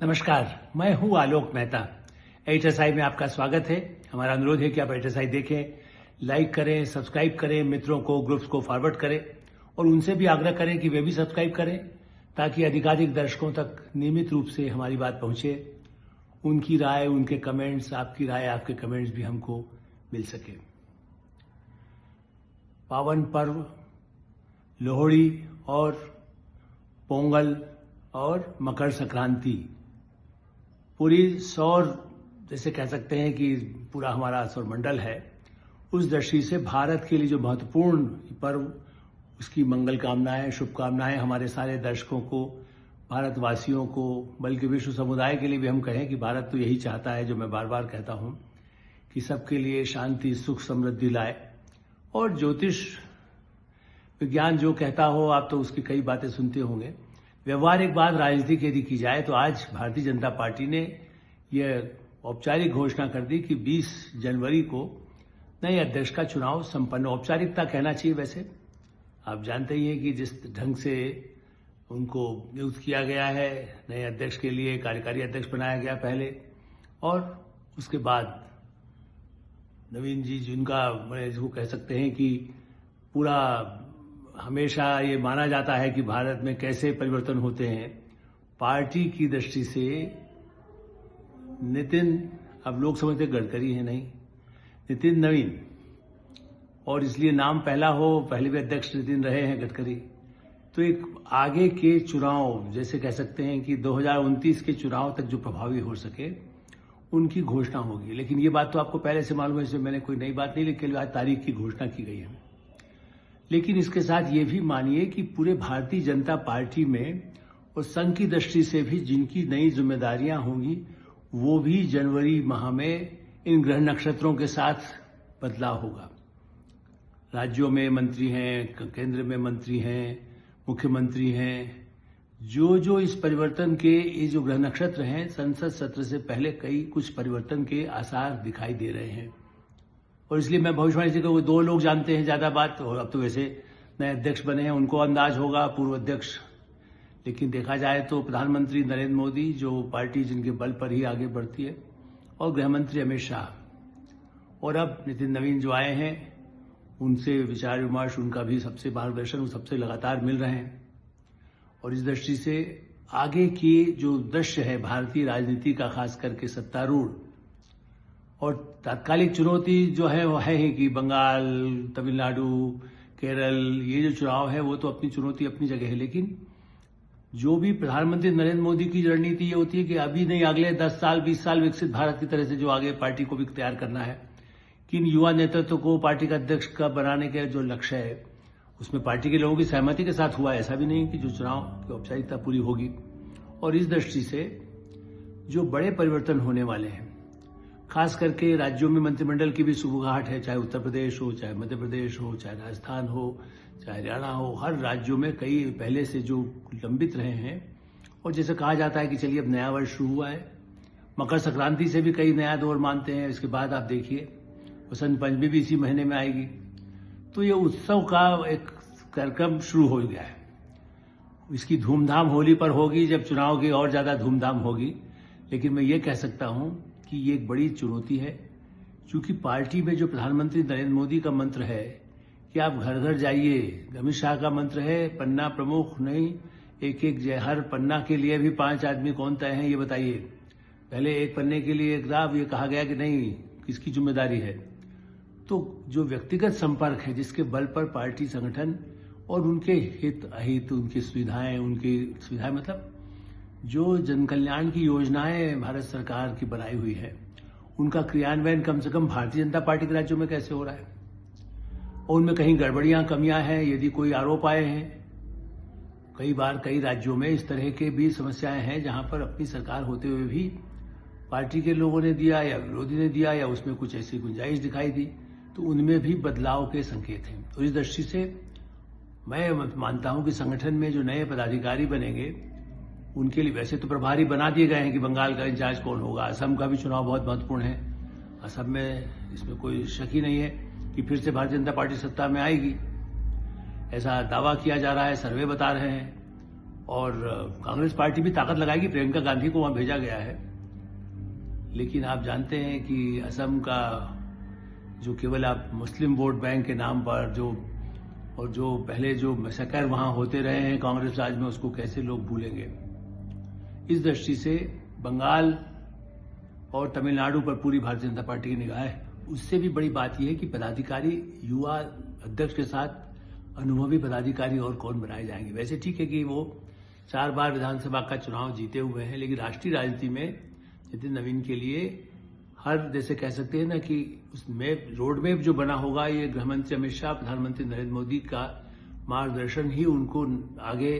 नमस्कार, मैं हूं आलोक मेहता। HSI में आपका स्वागत है। हमारा अनुरोध है कि आप HSI देखें, लाइक करें, सब्सक्राइब करें, मित्रों को, ग्रुप्स को फॉरवर्ड करें और उनसे भी आग्रह करें कि वे भी सब्सक्राइब करें ताकि अधिकाधिक दर्शकों तक नियमित रूप से हमारी बात पहुंचे। उनकी राय, उनके कमेंट्स, आपकी राय, आपके कमेंट्स भी हमको मिल सके। पावन पर्व लोहड़ी और पोंगल और मकर संक्रांति पूरी सौर, जैसे कह सकते हैं कि पूरा हमारा सौरमंडल है, उस दृष्टि से भारत के लिए जो महत्वपूर्ण पर्व, उसकी मंगल कामनाएं, शुभकामनाएं हमारे सारे दर्शकों को, भारतवासियों को, बल्कि विश्व समुदाय के लिए भी हम कहें कि भारत तो यही चाहता है, जो मैं बार बार कहता हूं, कि सबके लिए शांति, सुख, समृद्धि लाए। और ज्योतिष विज्ञान जो कहता हो, आप तो उसकी कई बातें सुनते होंगे। व्यवहारिक बात राजनीति यदि की जाए तो आज भारतीय जनता पार्टी ने यह औपचारिक घोषणा कर दी कि 20 जनवरी को नए अध्यक्ष का चुनाव संपन्न, औपचारिकता कहना चाहिए। वैसे आप जानते ही हैं कि जिस ढंग से उनको नियुक्त किया गया है, नए अध्यक्ष के लिए कार्यकारी अध्यक्ष बनाया गया पहले, और उसके बाद नवीन जी, जिनका इसको कह सकते हैं कि पूरा हमेशा ये माना जाता है कि भारत में कैसे परिवर्तन होते हैं, पार्टी की दृष्टि से नितिन, अब लोग समझते गडकरी है, नहीं, नितिन नवीन, और इसलिए नाम पहला हो, पहले भी अध्यक्ष नितिन रहे हैं गडकरी, तो एक आगे के चुनाव, जैसे कह सकते हैं कि 2029 के चुनाव तक जो प्रभावी हो सके, उनकी घोषणा होगी। लेकिन ये बात तो आपको पहले से मालूम है, इसमें मैंने कोई नई बात नहीं लिखी, आज तारीख की घोषणा की गई है। लेकिन इसके साथ ये भी मानिए कि पूरे भारतीय जनता पार्टी में और संघ की दृष्टि से भी जिनकी नई जिम्मेदारियां होंगी, वो भी जनवरी माह में इन ग्रह नक्षत्रों के साथ बदलाव होगा। राज्यों में मंत्री हैं, केंद्र में मंत्री हैं, मुख्यमंत्री हैं, जो इस परिवर्तन के, ये जो ग्रह नक्षत्र हैं, संसद सत्र से पहले कुछ परिवर्तन के आसार दिखाई दे रहे हैं। और इसलिए मैं भविष्यवाणी से कहूँ, 2 लोग जानते हैं ज्यादा बात, और अब तो वैसे नए अध्यक्ष बने हैं, उनको अंदाज होगा, पूर्व अध्यक्ष। लेकिन देखा जाए तो प्रधानमंत्री नरेंद्र मोदी, जो पार्टी जिनके बल पर ही आगे बढ़ती है, और गृहमंत्री अमित शाह, और अब नितिन नवीन जो आए हैं, उनसे विचार विमर्श, उनका भी सबसे मार्गदर्शन सबसे लगातार मिल रहे हैं। और इस दृष्टि से आगे की जो दृश्य है भारतीय राजनीति का, खास करके सत्तारूढ़ और तात्कालिक चुनौती जो है वो है ही कि बंगाल, तमिलनाडु, केरल, ये जो चुनाव है वो तो अपनी चुनौती अपनी जगह है। लेकिन जो भी प्रधानमंत्री नरेंद्र मोदी की रणनीति ये होती है कि अभी नहीं, अगले 10 साल 20 साल विकसित भारत की तरह से जो आगे पार्टी को भी तैयार करना है, किन युवा नेतृत्व को पार्टी का अध्यक्ष का बनाने का जो लक्ष्य है, उसमें पार्टी के लोगों की सहमति के साथ हुआ। ऐसा भी नहीं कि जो चुनाव की औपचारिकता पूरी होगी। और इस दृष्टि से जो बड़े परिवर्तन होने वाले हैं, खास करके राज्यों में मंत्रिमंडल की भी सुबुगाहट है, चाहे उत्तर प्रदेश हो, चाहे मध्य प्रदेश हो, चाहे राजस्थान हो, चाहे हरियाणा हो, हर राज्यों में कई पहले से जो लंबित रहे हैं। और जैसे कहा जाता है कि चलिए अब नया वर्ष शुरू हुआ है, मकर संक्रांति से भी कई नया दौर मानते हैं। इसके बाद आप देखिए वसंत पंचमी भी इसी महीने में आएगी, तो ये उत्सव का एक कार्यक्रम शुरू हो गया है। इसकी धूमधाम होली पर होगी, जब चुनाव की और ज्यादा धूमधाम होगी। लेकिन मैं ये कह सकता हूं कि ये एक बड़ी चुनौती है, क्योंकि पार्टी में जो प्रधानमंत्री नरेंद्र मोदी का मंत्र है कि आप घर घर जाइए, अमित शाह का मंत्र है पन्ना प्रमुख नहीं, एक हर पन्ना के लिए भी 5 आदमी कौन तय है ये बताइए। पहले एक पन्ने के लिए एक राव, ये कहा गया कि नहीं, किसकी जिम्मेदारी है। तो जो व्यक्तिगत संपर्क है, जिसके बल पर पार्टी संगठन और उनके हित अहित, उनकी सुविधाएं मतलब जो जन कल्याण की योजनाएं भारत सरकार की बनाई हुई है, उनका क्रियान्वयन कम से कम भारतीय जनता पार्टी के राज्यों में कैसे हो रहा है, और उनमें कहीं गड़बड़ियां, कमियां हैं, यदि कोई आरोप आए हैं। कई बार कई राज्यों में इस तरह के भी समस्याएं हैं जहां पर अपनी सरकार होते हुए भी पार्टी के लोगों ने दिया या विरोधी ने दिया या उसमें कुछ ऐसी गुंजाइश दिखाई दी, तो उनमें भी बदलाव के संकेत हैं। तो इस दृष्टि से मैं मानता हूं कि संगठन में जो नए पदाधिकारी बनेंगे, उनके लिए वैसे तो प्रभारी बना दिए गए हैं कि बंगाल का इंचार्ज कौन होगा, असम का भी चुनाव बहुत महत्वपूर्ण है। असम में इसमें कोई शक ही नहीं है कि फिर से भारतीय जनता पार्टी सत्ता में आएगी, ऐसा दावा किया जा रहा है, सर्वे बता रहे हैं। और कांग्रेस पार्टी भी ताकत लगाएगी, प्रियंका गांधी को वहां भेजा गया है। लेकिन आप जानते हैं कि असम का जो केवल आप मुस्लिम वोट बैंक के नाम पर जो पहले जो मैसेकर वहां होते रहे हैं कांग्रेस राज में, उसको कैसे लोग भूलेंगे। इस दृष्टि से बंगाल और तमिलनाडु पर पूरी भारतीय जनता पार्टी की निगाह है। उससे भी बड़ी बात यह है कि पदाधिकारी युवा अध्यक्ष के साथ अनुभवी पदाधिकारी और कौन बनाए जाएंगे। वैसे ठीक है कि वो 4 बार विधानसभा का चुनाव जीते हुए हैं, लेकिन राष्ट्रीय राजनीति में नितिन नवीन के लिए हर, जैसे कह सकते हैं ना कि उस रोड मैप जो बना होगा, ये गृहमंत्री अमित शाह, प्रधानमंत्री नरेंद्र मोदी का मार्गदर्शन ही उनको आगे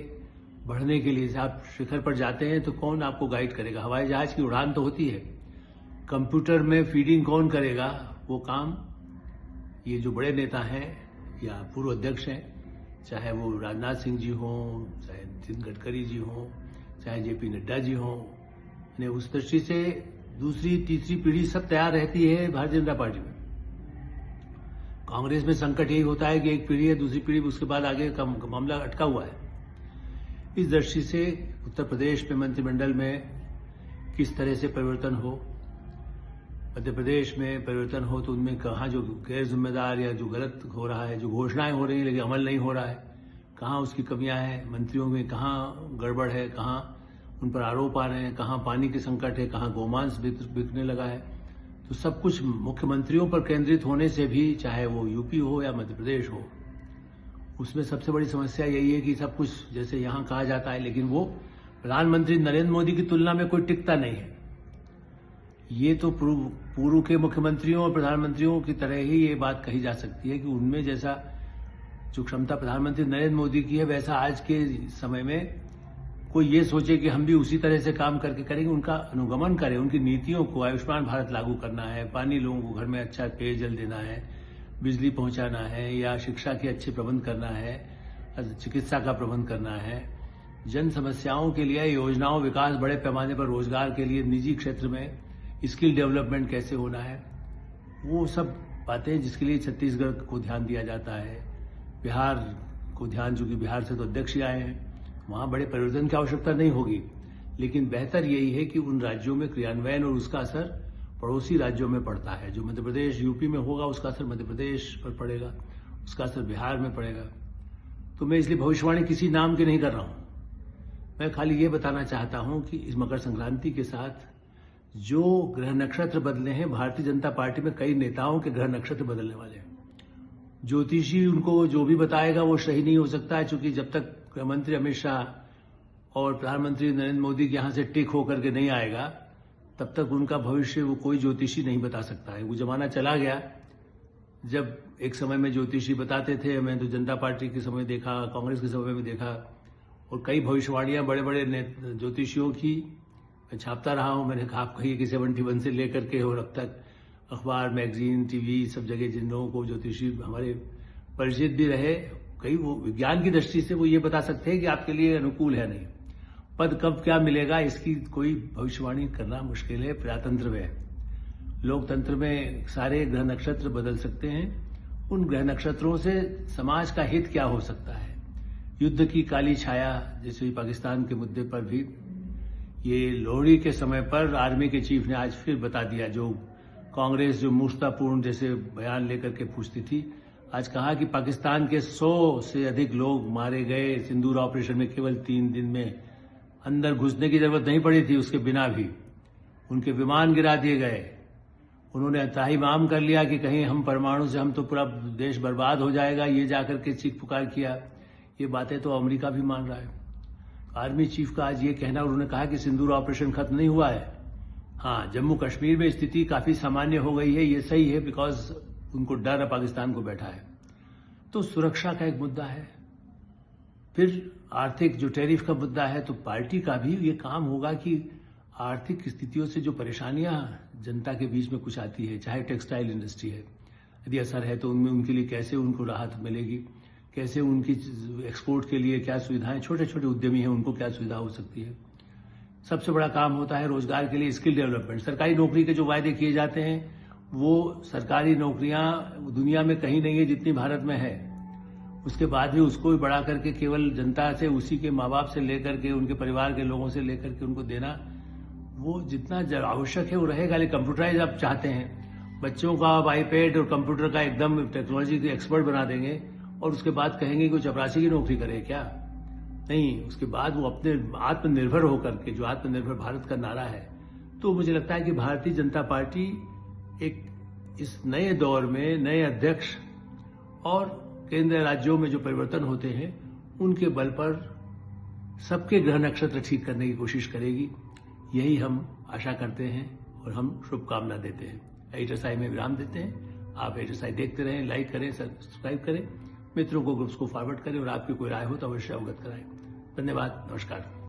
बढ़ने के लिए। आप शिखर पर जाते हैं तो कौन आपको गाइड करेगा? हवाई जहाज की उड़ान तो होती है, कंप्यूटर में फीडिंग कौन करेगा? वो काम ये जो बड़े नेता हैं या पूर्व अध्यक्ष हैं, चाहे वो राजनाथ सिंह जी हों, चाहे नितिन गडकरी जी हों, चाहे जेपी नड्डा जी हों, उस दृष्टि से दूसरी तीसरी पीढ़ी सब तैयार रहती है भारतीय जनता पार्टी में। कांग्रेस में संकट यही होता है कि एक पीढ़ी है, दूसरी पीढ़ी, उसके बाद आगे का मामला अटका हुआ है। इस दृष्टि से उत्तर प्रदेश में मंत्रिमंडल में किस तरह से परिवर्तन हो, मध्य प्रदेश में परिवर्तन हो तो उनमें कहाँ जो गैर जिम्मेदार या जो गलत हो रहा है, जो घोषणाएं हो रही हैं लेकिन अमल नहीं हो रहा है, कहाँ उसकी कमियां हैं, मंत्रियों में कहाँ गड़बड़ है, कहाँ उन पर आरोप आ रहे हैं, कहाँ पानी के संकट है, कहाँ गोमांस बिकने लगा है। तो सब कुछ मुख्यमंत्रियों पर केंद्रित होने से भी, चाहे वो यूपी हो या मध्य प्रदेश हो, उसमें सबसे बड़ी समस्या यही है कि सब कुछ जैसे यहां कहा जाता है, लेकिन वो प्रधानमंत्री नरेंद्र मोदी की तुलना में कोई टिकता नहीं है। ये तो पूर्व के मुख्यमंत्रियों और प्रधानमंत्रियों की तरह ही ये बात कही जा सकती है कि उनमें जैसा जो क्षमता प्रधानमंत्री नरेंद्र मोदी की है, वैसा आज के समय में कोई ये सोचे कि हम भी उसी तरह से काम करके करेंगे। उनका अनुगमन करें, उनकी नीतियों को, आयुष्मान भारत लागू करना है, पानी लोगों को घर में अच्छा पेयजल देना है, बिजली पहुंचाना है, या शिक्षा के अच्छे प्रबंध करना है, चिकित्सा का प्रबंध करना है, जन समस्याओं के लिए योजनाओं, विकास, बड़े पैमाने पर रोजगार के लिए निजी क्षेत्र में स्किल डेवलपमेंट कैसे होना है, वो सब बातें जिसके लिए छत्तीसगढ़ को ध्यान दिया जाता है, बिहार को ध्यान, जो कि बिहार से तो अध्यक्ष ही आए हैं, वहां बड़े परिवर्तन की आवश्यकता नहीं होगी। लेकिन बेहतर यही है कि उन राज्यों में क्रियान्वयन और उसका असर पड़ोसी राज्यों में पड़ता है। जो मध्य प्रदेश यूपी में होगा उसका असर मध्य प्रदेश पर पड़ेगा, उसका असर बिहार में पड़ेगा। तो मैं इसलिए भविष्यवाणी किसी नाम की नहीं कर रहा हूं। मैं खाली ये बताना चाहता हूं कि इस मकर संक्रांति के साथ जो ग्रह नक्षत्र बदले हैं, भारतीय जनता पार्टी में कई नेताओं के ग्रह नक्षत्र बदलने वाले हैं। ज्योतिषी उनको जो भी बताएगा वो सही नहीं हो सकता है, क्योंकि जब तक गृहमंत्री अमित शाह और प्रधानमंत्री नरेंद्र मोदी के यहां से टिक होकर के नहीं आएगा, तब तक उनका भविष्य वो कोई ज्योतिषी नहीं बता सकता है। वो जमाना चला गया जब एक समय में ज्योतिषी बताते थे। मैं तो जनता पार्टी के समय देखा, कांग्रेस के समय में देखा, और कई भविष्यवाणियां बड़े बड़े ज्योतिषियों की मैं छापता रहा हूं। मैंने कहा आप कहिए कि 71 से लेकर के और अब तक अखबार, मैगजीन, टीवी, सब जगह जिन लोगों को ज्योतिषी हमारे परिचित भी रहे, कई वो विज्ञान की दृष्टि से वो ये बता सकते हैं कि आपके लिए अनुकूल है नहीं, पद कब क्या मिलेगा, इसकी कोई भविष्यवाणी करना मुश्किल है। प्रजातंत्र में, लोकतंत्र में सारे ग्रह नक्षत्र बदल सकते हैं। उन ग्रह नक्षत्रों से समाज का हित क्या हो सकता है। युद्ध की काली छाया, जैसे पाकिस्तान के मुद्दे पर भी ये लोहड़ी के समय पर आर्मी के चीफ ने आज फिर बता दिया। जो कांग्रेस जो मूर्खतापूर्ण जैसे बयान लेकर के पूछती थी, आज कहा कि पाकिस्तान के 100 से अधिक लोग मारे गए सिंदूर ऑपरेशन में। केवल 3 दिन में अंदर घुसने की जरूरत नहीं पड़ी थी, उसके बिना भी उनके विमान गिरा दिए गए। उन्होंने ताहिमाम कर लिया कि कहीं हम परमाणु से हम तो पूरा देश बर्बाद हो जाएगा, ये जाकर के चीख पुकार किया। ये बातें तो अमेरिका भी मान रहा है। आर्मी चीफ का आज ये कहना, उन्होंने कहा कि सिंदूर ऑपरेशन खत्म नहीं हुआ है। हाँ, जम्मू कश्मीर में स्थिति काफी सामान्य हो गई है, ये सही है, बिकॉज उनको डर है पाकिस्तान को बैठा है। तो सुरक्षा का एक मुद्दा है, फिर आर्थिक जो टैरिफ का मुद्दा है। तो पार्टी का भी ये काम होगा कि आर्थिक स्थितियों से जो परेशानियां जनता के बीच में कुछ आती है, चाहे टेक्सटाइल इंडस्ट्री है, यदि असर है तो उनमें उनके लिए कैसे उनको राहत मिलेगी, कैसे उनकी एक्सपोर्ट के लिए क्या सुविधाएं, छोटे छोटे उद्यमी हैं उनको क्या सुविधा हो सकती है। सबसे बड़ा काम होता है रोजगार के लिए स्किल डेवलपमेंट। सरकारी नौकरी के जो वायदे किए जाते हैं, वो सरकारी नौकरियां दुनिया में कहीं नहीं है जितनी भारत में है। उसके बाद भी उसको भी बढ़ा करके केवल जनता से, उसी के माँ बाप से लेकर के, उनके परिवार के लोगों से लेकर के उनको देना, वो जितना आवश्यक है वो रहेगा। लेकिन कंप्यूटराइज आप चाहते हैं, बच्चों का आप आईपैड और कंप्यूटर का एकदम टेक्नोलॉजी के एक्सपर्ट बना देंगे और उसके बाद कहेंगे कि चपरासी की नौकरी करे क्या? नहीं, उसके बाद वो अपने आत्मनिर्भर होकर के, जो आत्मनिर्भर भारत का नारा है, तो मुझे लगता है कि भारतीय जनता पार्टी एक इस नए दौर में नए अध्यक्ष और केंद्र राज्यों में जो परिवर्तन होते हैं उनके बल पर सबके ग्रह नक्षत्र ठीक करने की कोशिश करेगी। यही हम आशा करते हैं और हम शुभकामना देते हैं। HSI में विराम देते हैं। आप HSI देखते रहें, लाइक करें, सब्सक्राइब करें, मित्रों को ग्रुप्स को फॉरवर्ड करें और आपकी कोई राय हो तो अवश्य अवगत कराएं। धन्यवाद, नमस्कार।